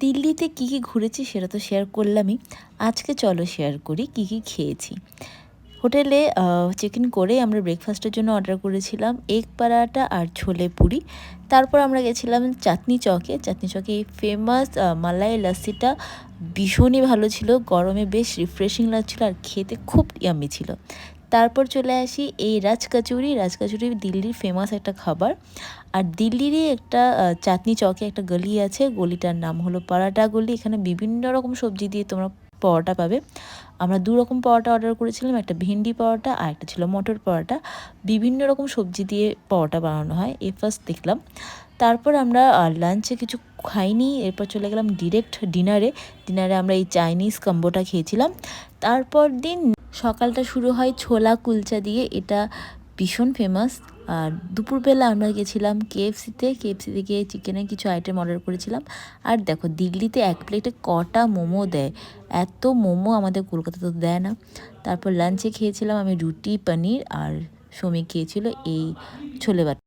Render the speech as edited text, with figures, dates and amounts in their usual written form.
দিল্লিতে কী কী ঘুরেছি সেটা তো শেয়ার করলামই। আজকে চলো শেয়ার করি কী কী খেয়েছি। হোটেলে চেক ইন করে আমরা ব্রেকফাস্টের জন্য অর্ডার করেছিলাম এগ পরাঠা আর ছোলে পুরি। তারপর আমরা গেছিলাম চাঁদনি চকে। চাঁদনি চকে এই ফেমাস মালাই লাস্সিটা ভীষণই ভালো ছিল, গরমে বেশ রিফ্রেশিং লাগছিলো আর খেতে খুব ইয়াম্মি ছিল। তারপর চলে আসি এই রাজকচুরি। রাজকচুরি দিল্লির ফেমাস একটা খাবার। আর দিল্লিরই একটা চাঁদনি চকে একটা গলি আছে, গলিটার নাম হলো পরাঠা গলি। এখানে বিভিন্ন রকম সবজি দিয়ে তোমরা পরোটা পাবে। আমরা 2 রকম পরোটা অর্ডার করেছিলাম, একটা ভেন্ডি পরোটা আর একটা ছিল মটর পরোটা। বিভিন্ন রকম সবজি দিয়ে পরোটা বানানো হয়, এই ফার্স্ট দেখলাম। তারপর আমরা লাঞ্চে কিছু খাইনি, এরপর চলে গেলাম ডিরেক্ট ডিনারে। ডিনারে আমরা এই চাইনিজ কম্বোটা খেয়েছিলাম। তারপর দিন সকালটা শুরু হয় ছোলা কুলচা দিয়ে, এটা ভীষণ ফেমাস। আর দুপুরবেলা আমরা গেছিলাম কেএফসিতে। কেএফসিতে গিয়ে চিকেনের কিছু আইটেম অর্ডার করেছিলাম। আর দেখো দিল্লিতে এক প্লেটে কটা মোমো দেয়, এত মোমো আমাদের কলকাতাতে তো দেয় না। তারপর লাঞ্চে খেয়েছিলাম আমি রুটি পনির, আর সমী খেয়েছিল এই ছোলে বাটা।